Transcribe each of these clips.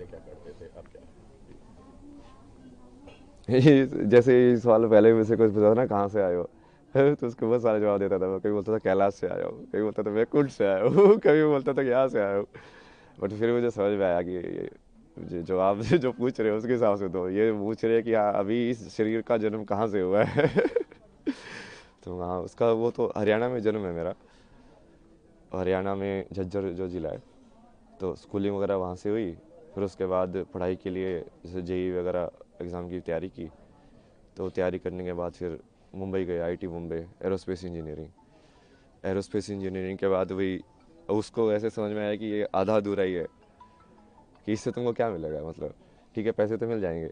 क्या करते थे, अब क्या? जैसे ये सवाल पहले मुझसे कुछ पूछा था ना, कहाँ से आए हो? तो उसको बहुत सारे जवाब देता था मैं। कभी बोलता था कैलाश से आया हूँ, कभी बोलता था मैं कुंड से आया हूँ, कभी बोलता था कि यहाँ से आया हूँ। बट फिर मुझे समझ में आया कि जो आप जो पूछ रहे हो उसके हिसाब से तो ये पूछ रहे हैं कि हाँ अभी इस शरीर का जन्म कहाँ से हुआ है। तो हाँ उसका वो तो हरियाणा में जन्म है मेरा। हरियाणा में झज्जर जो ज़िला है, तो स्कूलिंग वगैरह वहाँ से हुई। फिर उसके बाद पढ़ाई के लिए जैसे जेई वगैरह एग्ज़ाम की तैयारी की। तो तैयारी करने के बाद फिर मुंबई गए, IT Mumbai, aerospace engineering. Aerospace engineering के बाद वही उसको ऐसे समझ में आया कि ये आधा अधूरा ही है, कि इससे तुमको क्या मिलेगा, मतलब ठीक है पैसे तो मिल जाएंगे,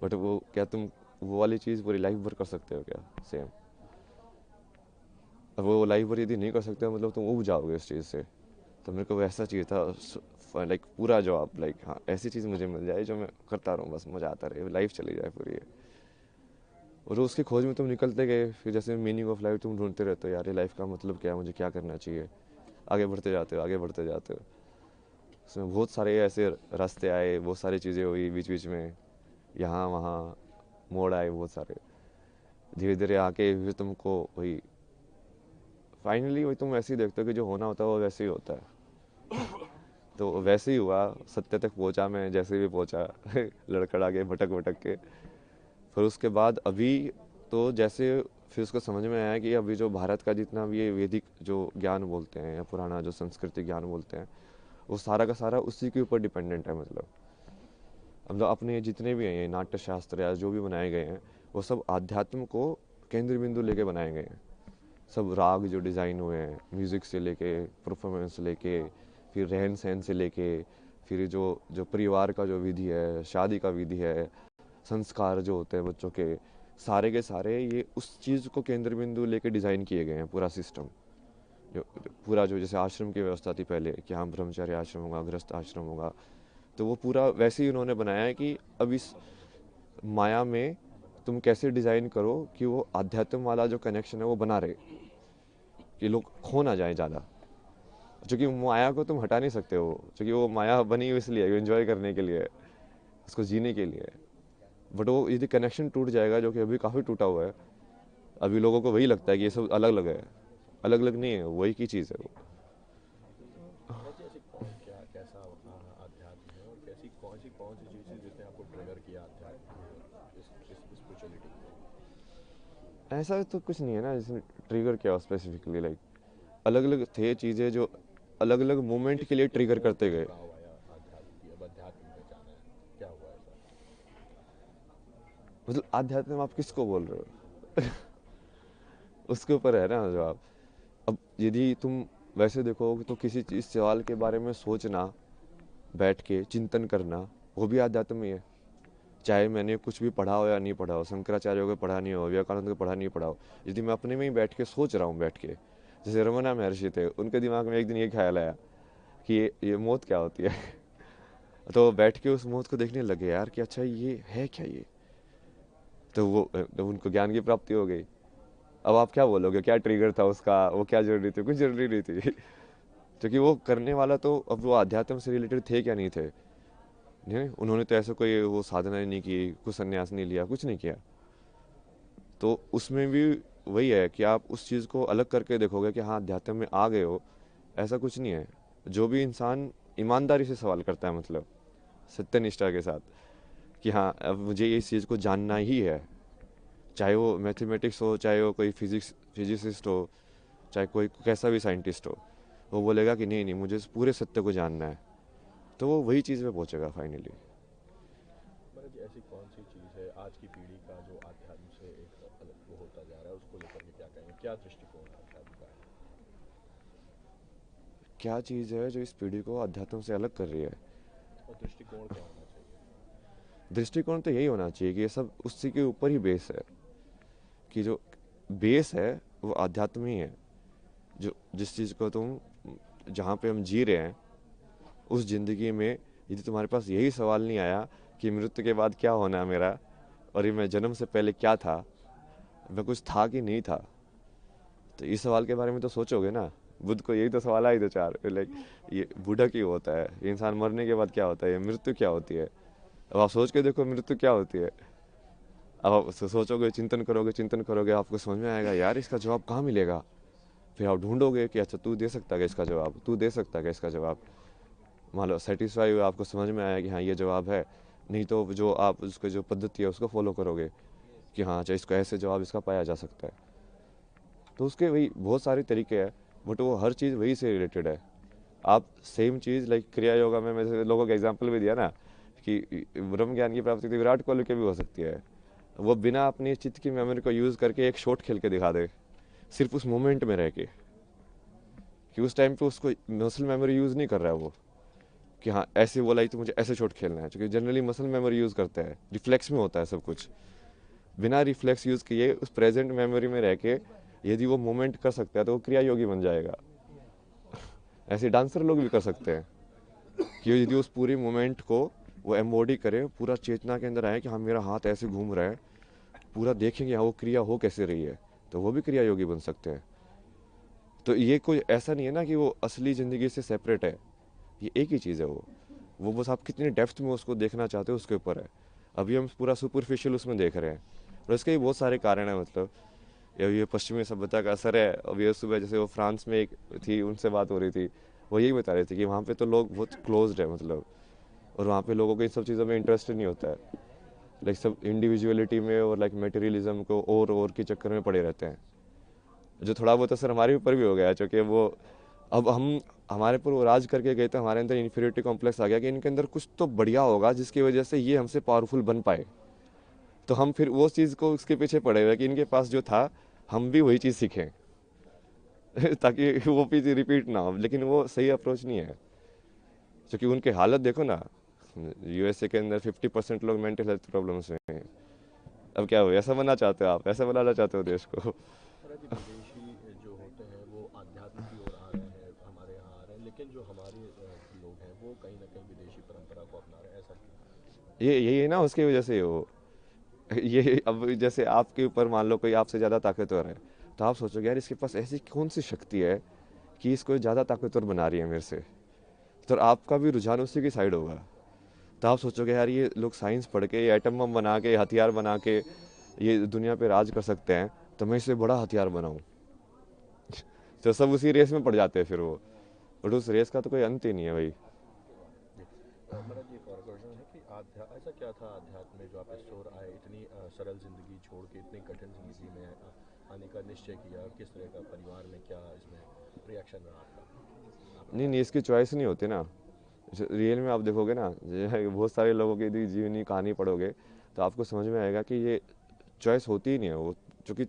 बट वो क्या तुम वो वाली चीज़ पूरी लाइफ भर कर सकते हो क्या सेम? अब वो लाइफ भर यदि नहीं कर सकते हो मतलब तुम उब जाओगे इस चीज़ से। तो मेरे को वैसा चाहिए था, लाइक पूरा जॉब, लाइक हाँ ऐसी चीज़ मुझे मिल जाए जो मैं करता रहूँ, बस मज़ा आता रहे, लाइफ चली जाए पूरी। और उसकी खोज में तुम निकलते गए, फिर जैसे मीनिंग ऑफ लाइफ तुम ढूंढते रहते हो, यार ये लाइफ का मतलब क्या है, मुझे क्या करना चाहिए। आगे बढ़ते जाते हो, आगे बढ़ते जाते हो। उसमें बहुत सारे ऐसे रास्ते आए, बहुत सारी चीज़ें हुई बीच बीच में, यहाँ वहाँ मोड़ आए बहुत सारे। धीरे धीरे आके फिर तुमको वही फाइनली वही तुम ऐसे ही देखते हो कि जो होना होता है वो वैसे ही होता है। तो वैसे ही हुआ, सत्य तक पहुंचा मैं जैसे भी पहुंचा। लड़खड़ा के भटक भटक के। फिर उसके बाद अभी तो जैसे फिर उसको समझ में आया कि अभी जो भारत का जितना भी ये वैदिक जो ज्ञान बोलते हैं या पुराना जो संस्कृति ज्ञान बोलते हैं, वो सारा का सारा उसी के ऊपर डिपेंडेंट है। मतलब अपने जितने भी हैं ये नाट्य शास्त्र या जो भी बनाए गए हैं, वो सब आध्यात्म को केंद्र बिंदु लेके बनाए गए हैं। सब राग जो डिज़ाइन हुए हैं, म्यूज़िक से लेके, परफॉर्मेंस से लेके, फिर रहन सहन से लेके, फिर जो जो परिवार का जो विधि है, शादी का विधि है, संस्कार जो होते हैं बच्चों के सारे ये उस चीज़ को केंद्र बिंदु लेके डिज़ाइन किए गए हैं पूरा सिस्टम। जो पूरा जो जैसे आश्रम की व्यवस्था थी पहले कि हाँ ब्रह्मचर्य आश्रम होगा, गृहस्थ आश्रम होगा, तो वो पूरा वैसे ही उन्होंने बनाया है कि अब इस माया में तुम कैसे डिज़ाइन करो कि वो आध्यात्म वाला जो कनेक्शन है वो बना रहे, कि लोग खो ना जाए ज़्यादा। क्योंकि माया को तुम हटा नहीं सकते हो, क्योंकि वो माया बनी हुई इसलिए एंजॉय करने के लिए, उसको जीने के लिए। बट वो यदि कनेक्शन टूट जाएगा, जो कि अभी काफ़ी टूटा हुआ है, अभी लोगों को वही लगता है कि ये सब अलग अलग है। अलग अलग नहीं है, वही की चीज़ है वो। ऐसे ऐसे कौन क्या कैसा आध्यात्म है, और कैसी कौन सी चीज़ें जिसने आपको ट्रिगर किया आध्यात्म की और इस स्पिरिचुअलिटी की तरफ? ऐसा तो कुछ नहीं है ना जिसने ट्रिगर किया स्पेसिफिकली, लाइक अलग अलग थे चीज़ें जो अलग अलग मोमेंट किस के लिए किस ट्रिगर मोड़ करते पे गए। झुकाव आया आध्यात्म की, अब अध्यात्म में जाना है, क्या हुआ ऐसा? मतलब आध्यात्म आप किसको बोल रहे हो? उसके ऊपर है ना जवाब। अब यदि तुम वैसे देखो तो किसी चीज़ सवाल के बारे में सोचना, बैठ के चिंतन करना, वो भी अध्यात्म ही है। चाहे मैंने कुछ भी पढ़ा हो या नहीं पढ़ा हो, शंकराचार्य को पढ़ा नहीं हो, विवेकानंद को पढ़ा नहीं पढ़ा हो, यदि मैं अपने में ही बैठ के सोच रहा हूँ, बैठ के जैसे रमना महर्षि थे, उनके दिमाग में एक दिन ये ख्याल आया कि ये मौत क्या होती है। तो बैठ के उस मौत को देखने लगे यार कि अच्छा ये है क्या ये। तो वो तो उनको ज्ञान की प्राप्ति हो गई। अब आप क्या बोलोगे, क्या ट्रिगर था उसका, वो क्या जरूरी थी, कुछ जरूरी नहीं थी। क्योंकि वो करने वाला तो अब वो अध्यात्म से रिलेटेड थे क्या नहीं थे, नहीं उन्होंने तो ऐसा कोई वो साधना नहीं की, कुछ संन्यास नहीं लिया, कुछ नहीं किया। तो उसमें भी वही है कि आप उस चीज़ को अलग करके देखोगे कि हाँ अध्यात्म में आ गए हो, ऐसा कुछ नहीं है। जो भी इंसान ईमानदारी से सवाल करता है, मतलब सत्यनिष्ठा के साथ, कि हाँ अब मुझे इस चीज़ को जानना ही है, चाहे वो मैथमेटिक्स हो, चाहे वो कोई फिजिसिस्ट हो, चाहे कोई कैसा भी साइंटिस्ट हो, वो बोलेगा कि नहीं नहीं मुझे इस पूरे सत्य को जानना है, तो वो वही चीज़ में पहुंचेगा फाइनली। मतलब कि ऐसी कौन सी चीज़ है आज की पीढ़ी का जो आध्यात्म से एक अलग वो होता जा रहा है, उसको लेकर के क्या कहेंगे, क्या दृष्टिकोण है अध्यात्म का है? क्या चीज़ है जो इस पीढ़ी को अध्यात्म से अलग कर रही है? और दृष्टिकोण क्या होना चाहिए? दृष्टिकोण तो यही होना चाहिए कि ये सब उसी के ऊपर ही बेस है, कि जो बेस है वो आध्यात्म ही है। जो जिस चीज़ को तुम जहाँ पे हम जी रहे हैं उस ज़िंदगी में, यदि तुम्हारे पास यही सवाल नहीं आया कि मृत्यु के बाद क्या होना है मेरा, और ये मैं जन्म से पहले क्या था, मैं कुछ था कि नहीं था, तो इस सवाल के बारे में तो सोचोगे ना। बुद्ध को यही तो सवाल आए थे चार, लाइक ये बूढ़ा क्यों होता है, ये इंसान मरने के बाद क्या होता है, ये मृत्यु क्या होती है। अब आप सोच के देखो मृत्यु क्या होती है। अब आप सोचोगे, चिंतन करोगे, आपको समझ में आएगा यार इसका जवाब कहाँ मिलेगा। फिर आप ढूंढोगे कि अच्छा तू दे सकता है इसका जवाब, तू दे सकता है इसका जवाब। मान लो सेटिस्फाई हुआ, आपको समझ में आया कि हाँ ये जवाब है, नहीं तो जो आप उसके जो पद्धति है उसको फॉलो करोगे कि हाँ अच्छा इसको ऐसे जवाब इसका पाया जा सकता है। तो उसके वही बहुत सारे तरीके हैं, बट वो हर चीज़ वही से रिलेटेड है। आप सेम चीज़ लाइक क्रिया योगा में मैंने लोगों का एग्जाम्पल भी दिया ना कि ब्रह्म ज्ञान की प्राप्ति तो विराट कोहली के भी हो सकती है। वो बिना अपनी चित्त की मेमोरी को यूज़ करके एक शॉट खेल के दिखा दे, सिर्फ उस मोमेंट में रह के, कि उस टाइम पे उसको मसल मेमोरी यूज़ नहीं कर रहा है वो, कि हाँ ऐसे बोला ही तो मुझे ऐसे शॉट खेलना है, क्योंकि जनरली मसल मेमोरी यूज़ करते हैं, रिफ्लेक्स में होता है सब कुछ। बिना रिफ्लेक्स यूज़ किए उस प्रेजेंट मेमोरी में रह के यदि वो मोमेंट कर सकता है तो वो क्रिया योगी बन जाएगा। ऐसे डांसर लोग भी कर सकते हैं कि यदि उस पूरी मोमेंट को वो एम्बॉडी करे, पूरा चेतना के अंदर आए कि हाँ मेरा हाथ ऐसे घूम रहा है, पूरा देखेंगे हाँ वो क्रिया हो कैसे रही है, तो वो भी क्रिया योगी बन सकते हैं। तो ये कोई ऐसा नहीं है ना कि वो असली ज़िंदगी से सेपरेट है, ये एक ही चीज़ है वो बस आप कितनी डेप्थ में उसको देखना चाहते हो उसके ऊपर है। अभी हम पूरा सुपरफिशियल उसमें देख रहे हैं, और इसके भी बहुत सारे कारण हैं। मतलब ये पश्चिमी सभ्यता का असर है। अभी सुबह जैसे वो फ्रांस में एक थी, उनसे बात हो रही थी, वो यही बता रहे थे कि वहाँ पे तो लोग बहुत क्लोज्ड है मतलब, और वहाँ पे लोगों को इन सब चीज़ों में इंटरेस्ट नहीं होता है, लाइक सब इंडिविजुअलिटी में और लाइक मटेरियलिज्म को और के चक्कर में पड़े रहते हैं, जो थोड़ा बहुत असर हमारे ऊपर भी हो गया है। चूँकि वो अब हम हमारे पर वो राज करके गए थे, हमारे अंदर इन्फीरियरिटी कॉम्प्लेक्स आ गया कि इनके अंदर कुछ तो बढ़िया होगा जिसकी वजह से ये हमसे पावरफुल बन पाए। तो हम फिर वो चीज़ को उसके पीछे पड़े हुए कि इनके पास जो था हम भी वही चीज़ सीखें ताकि वो चीज़ रिपीट ना हो। लेकिन वो सही अप्रोच नहीं है, क्योंकि उनकी हालत देखो ना, यूएसए के अंदर 50% लोग मेंटल हेल्थ प्रॉब्लम्स में हैं। अब क्या हो, ऐसा बनना चाहते हो आप, ऐसा बनाना चाहते हो देश को। महाराज जी, विदेशी जो होते हैं वो आध्यात्म की ओर आ रहे हैं, हमारे यहाँ आ रहे हैं, लेकिन जो हमारे लोग हैं वो कहीं ना कहीं विदेशी परंपरा को अपना रहे हैं, ऐसा क्यों? ये यही है ना, उसकी वजह से वो ये अब जैसे आपके ऊपर मान लो कोई आपसे ज़्यादा ताकतवर है, तो आप सोचोगे यार इसके पास ऐसी कौन सी शक्ति है कि इसको ज़्यादा ताकतवर बना रही है मेरे से, तो आपका भी रुझान उसी की साइड होगा। तो आप सोचोगे यार ये लोग साइंस पढ़ के, ये एटम बम बना के, हथियार बना के ये दुनिया पे राज कर सकते हैं, तो मैं इससे बड़ा हथियार बनाऊं। तो सब उसी रेस में पड़ जाते हैं फिर वो, बट उस रेस का तो कोई अंत ही नहीं है भाई। जी। महाराज जी, एक और क्वेश्चन है कि ऐसा क्या था अध्यात्म में जो आप इस ओर आए, इतनी सरल जिंदगी छोड़ के इतनी कठिन जिंदगी में आने का निश्चय किया, और किस तरह का परिवार में क्या इसमें रिएक्शन रहा आपका, आप नहीं बताएं। नहीं, इसकी चॉइस नहीं होती ना। रियल में आप देखोगे ना, बहुत सारे लोगों की यदि जीवनी कहानी पढ़ोगे तो आपको समझ में आएगा कि ये चॉइस होती ही नहीं है वो, क्योंकि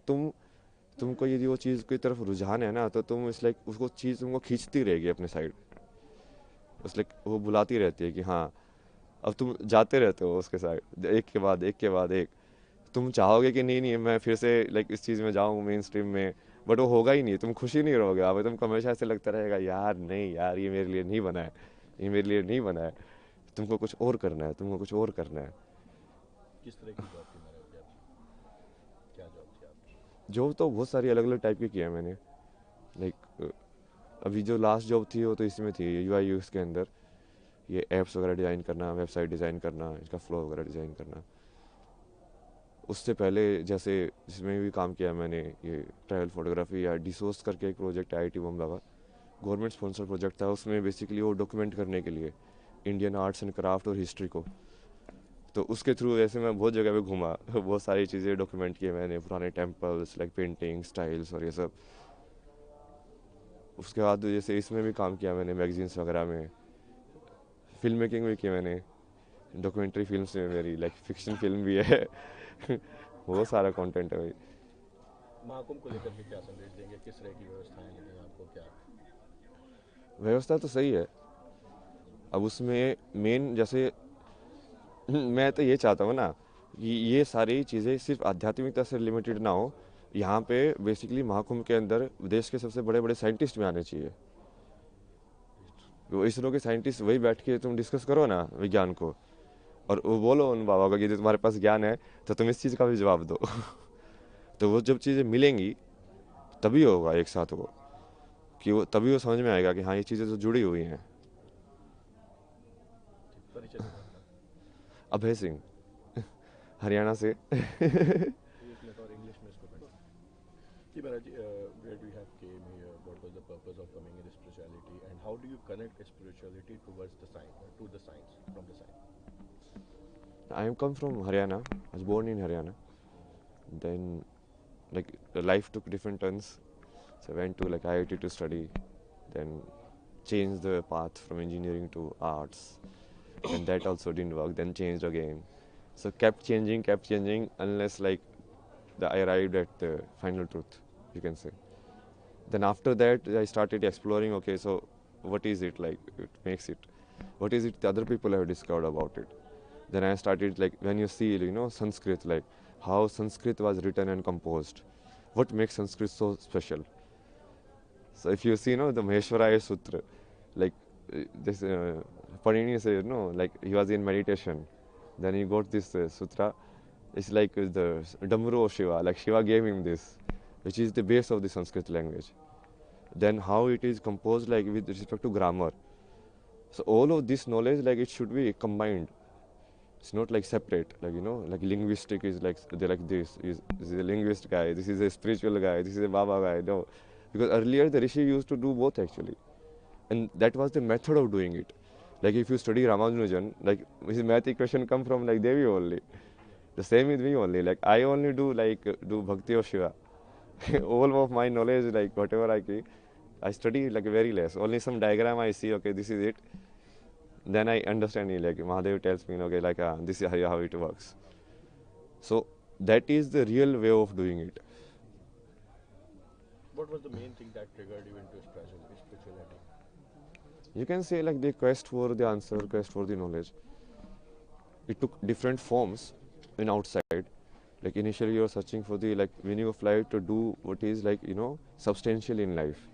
तुमको यदि वो चीज़ की तरफ रुझान है ना, तो तुम इस लाइक उसको चीज़ तुमको खींचती रहेगी अपने साइड, उस लाइक वो बुलाती रहती है कि हाँ, अब तुम जाते रहते हो उसके साइड, एक के बाद एक के बाद एक। तुम चाहोगे कि नहीं नहीं मैं फिर से लाइक इस चीज़ में जाऊँ मेन स्ट्रीम में, बट वो होगा ही नहीं, तुम खुश ही नहीं रहोगे। अब तुमको हमेशा ऐसे लगता रहेगा यार नहीं यार ये मेरे लिए नहीं बना है, ये मेरे लिए नहीं बना है, तुमको कुछ और करना है, तुमको कुछ और करना है। किस तरह की जॉब थी महाराज जी आपकी, क्या जॉब थी आपकी? जॉब तो बहुत सारी अलग अलग टाइप की किया है मैंने, लाइक अभी जो लास्ट जॉब थी वो तो इसमें थी यूआई यूएक्स के अंदर, ये ऐप्स वगैरह डिज़ाइन करना, वेबसाइट डिज़ाइन करना, इसका फ्लो वगैरह डिज़ाइन करना। उससे पहले जैसे जिसमें भी काम किया मैंने, ये ट्रैवल फोटोग्राफी या डिसोर्स करके एक प्रोजेक्ट है आईआईटी बॉम्बे का, गवर्नमेंट स्पॉन्सर प्रोजेक्ट था। उसमें बेसिकली वो डॉक्यूमेंट करने के लिए इंडियन आर्ट्स एंड क्राफ्ट और हिस्ट्री को, तो उसके थ्रू ऐसे मैं बहुत जगह पे घूमा बहुत सारी चीज़ें डॉक्यूमेंट किए मैंने, पुराने टेम्पल्स लाइक पेंटिंग स्टाइल्स और ये सब। उसके बाद जैसे इसमें भी काम किया मैंने, मैगजीन्स वगैरह में, फिल्म मेकिंग भी की मैंने, डॉक्यूमेंट्री फिल्म्स में मेरी लाइक फिक्शन फिल्म भी है बहुत सारा कंटेंट है भाई। महाकुंभ को लेकर के क्या संदेश देंगे, किस तरह की व्यवस्थाएं लगी आपको, क्या? व्यवस्था तो सही है, अब उसमें मेन जैसे मैं तो ये चाहता हूँ ना कि ये सारी चीज़ें सिर्फ आध्यात्मिकता से लिमिटेड ना हो। यहाँ पे बेसिकली महाकुंभ के अंदर देश के सबसे बड़े बड़े साइंटिस्ट भी आने चाहिए। वो इसरो के साइंटिस्ट वही बैठ के तुम डिस्कस करो ना विज्ञान को, और वो बोलो उन बाबा को कि यदि तुम्हारे पास ज्ञान है तो तुम इस चीज़ का भी जवाब दो तो वो जब चीज़ें मिलेंगी तभी होगा एक साथ वो, कि वो तभी वो समझ में आएगा कि हाँ ये चीज़ें तो जुड़ी हुई हैं। परिचय देना अपना। अभय सिंह, हरियाणा से। एक मिनट और इंग्लिश में इसको पढ़। जी महाराज जी, where do you have came here? What was the purpose of coming in spirituality, and how do you connect spirituality towards the science, to the science, from the science? I am come from Haryana. I was born in Haryana. Then, like, the life took different turns. So I went to like IIT to study. Then changed the path from engineering to arts. And that also didn't work. Then changed again. So kept changing unless like I arrived at the final truth, you can say. Then after that, I started exploring. Okay, so what is it like? It makes it. What is it the other people have discovered about it? Then I started like when you see Sanskrit, like how Sanskrit was written and composed. What makes Sanskrit so special? So if you see, the Maheshwaraya Sutra, like this Panini says, like he was in meditation. Then he got this sutra. It's like the Damru of Shiva, like Shiva gave him this, which is the base of the Sanskrit language. Then how it is composed, like with respect to grammar. So all of this knowledge, like it should be combined. It's not like separate, like like linguistic is like they're like this is a linguist guy, this is a spiritual guy, this is a Baba guy. No, because earlier the Rishi used to do both actually, and that was the method of doing it. Like if you study Ramanujan, like his math equation come from like Devi only. The same with me only. Like I only do Bhakti of Shiva. All of my knowledge, like whatever I study like very less. Only some diagram I see. Okay, this is it. Then I understand it. Like Mahadev tells me, okay, like this is how it works. So that is the real way of doing it. What was the main thing that triggered you into spirituality? You can say like the quest for the answer, quest for the knowledge. It took different forms in outside. Like initially you're searching for the like meaning of life to do what is like substantial in life.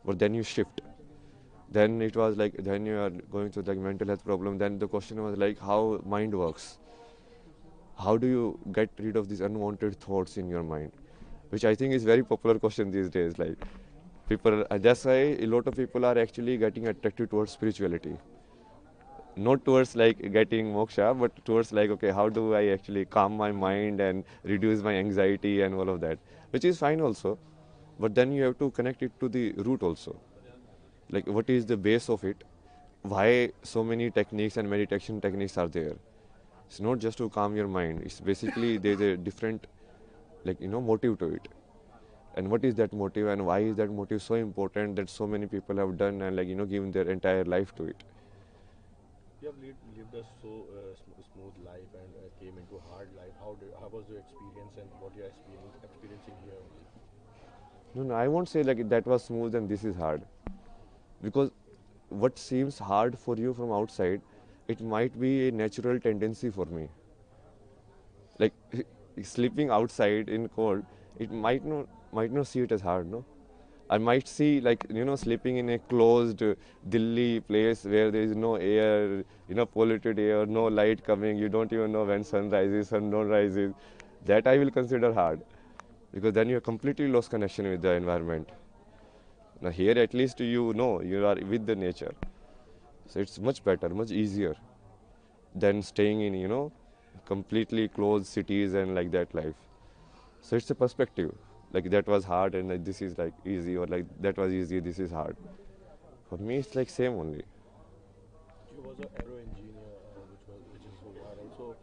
But then you shift. Then it was like then you are going through like mental health problem. Then the question was like how mind works. How do you get rid of these unwanted thoughts in your mind? Which I think is very popular question these days. Like people, that's why a lot of people are actually getting attracted towards spirituality. Not towards like getting moksha, but towards like, okay, how do I actually calm my mind and reduce my anxiety and all of that, which is fine also. But then you have to connect it to the root also. Like, what is the base of it? Why so many techniques and meditation techniques are there? It's not just to calm your mind. It's basically there's a different, like, motive to it. And what is that motive and why is that motive so important that so many people have done and like, given their entire life to it? You have lived a so smooth life and came into hard life. How was your experience and what you are experiencing here only? No, I won't say like that was smooth and this is hard. Because what seems hard for you from outside, it might be a natural tendency for me. Like sleeping outside in cold, it might not see it as hard, no? I might see like sleeping in a closed Delhi place where there is no air, polluted air, no light coming. You don't even know when sun rises, sun don't rises. That I will consider hard, because then you have completely lost connection with the environment. Now here at least you are with the nature, so it's much better, much easier than staying in completely closed cities and like that life. So it's a perspective. Like that was hard and like this is like easy, or like that was easy, this is hard. For me, it's like same only. You was an aero engineer, which is so viral. So,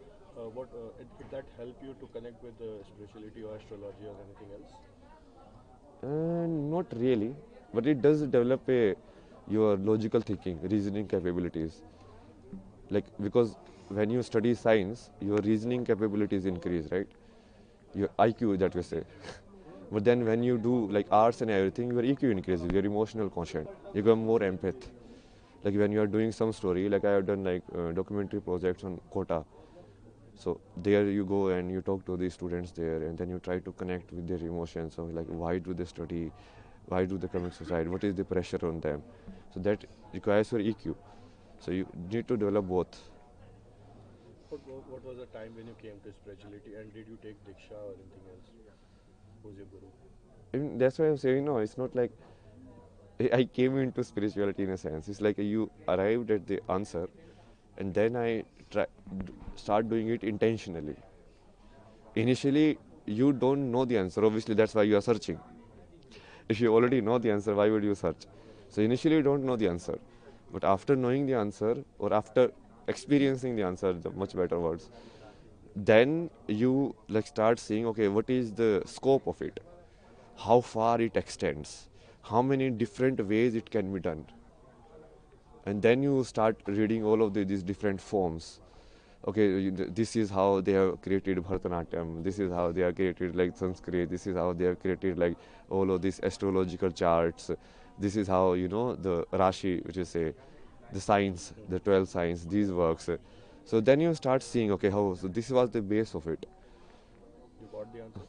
did that help you to connect with spirituality or astrology or anything else? Not really, but it does develop your logical thinking, reasoning capabilities. Like because when you study science, your reasoning capabilities increase, right? Your IQ, that we say. But then when you do like arts and everything, your EQ increases, your emotional quotient. You become more empath. Like when you are doing some story, like I have done like documentary projects on Kota. So there you go and you talk to the students there, and then you try to connect with their emotions. So like why do they study? Why do they commit suicide? What is the pressure on them? So that requires your EQ. So you need to develop both. What was the time when you came to spirituality, and did you take Diksha or anything else? Who's your guru? And that's why I'm saying no. It's not like I came into spirituality in a sense. It's like you arrived at the answer, and then I start doing it intentionally. Initially, you don't know the answer. Obviously, that's why you are searching. If you already know the answer, why would you search? So initially, you don't know the answer, but after knowing the answer, or after experiencing the answer, the much better words, then you like start seeing, okay, what is the scope of it, how far it extends, how many different ways it can be done, and then you start reading all of these different forms. Okay, this is how they have created Bharatanatyam, this is how they have created like Sanskrit, this is how they have created like all of these astrological charts, this is how, you know, the Rashi, which is say the science, the 12 signs, these works. So then you start seeing, okay, how, so this was the base of it. You got the answer?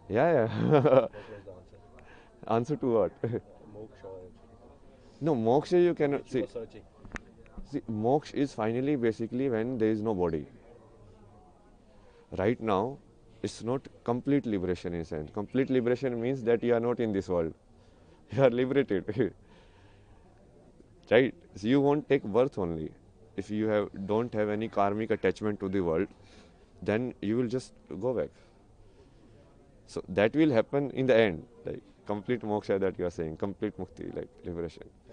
Yeah, yeah. What was the answer? Answer to what? Moksha actually. No, moksha you cannot Which you see. were searching. See, moksha is finally basically when there is no body. Right now, it's not complete liberation in a sense. Complete liberation means that you are not in this world. You are liberated. Right? So you won't take birth only. If you don't have any karmic attachment to the world, then you will just go back. So that will happen in the end, like complete moksha that you are saying, complete mukti, like liberation.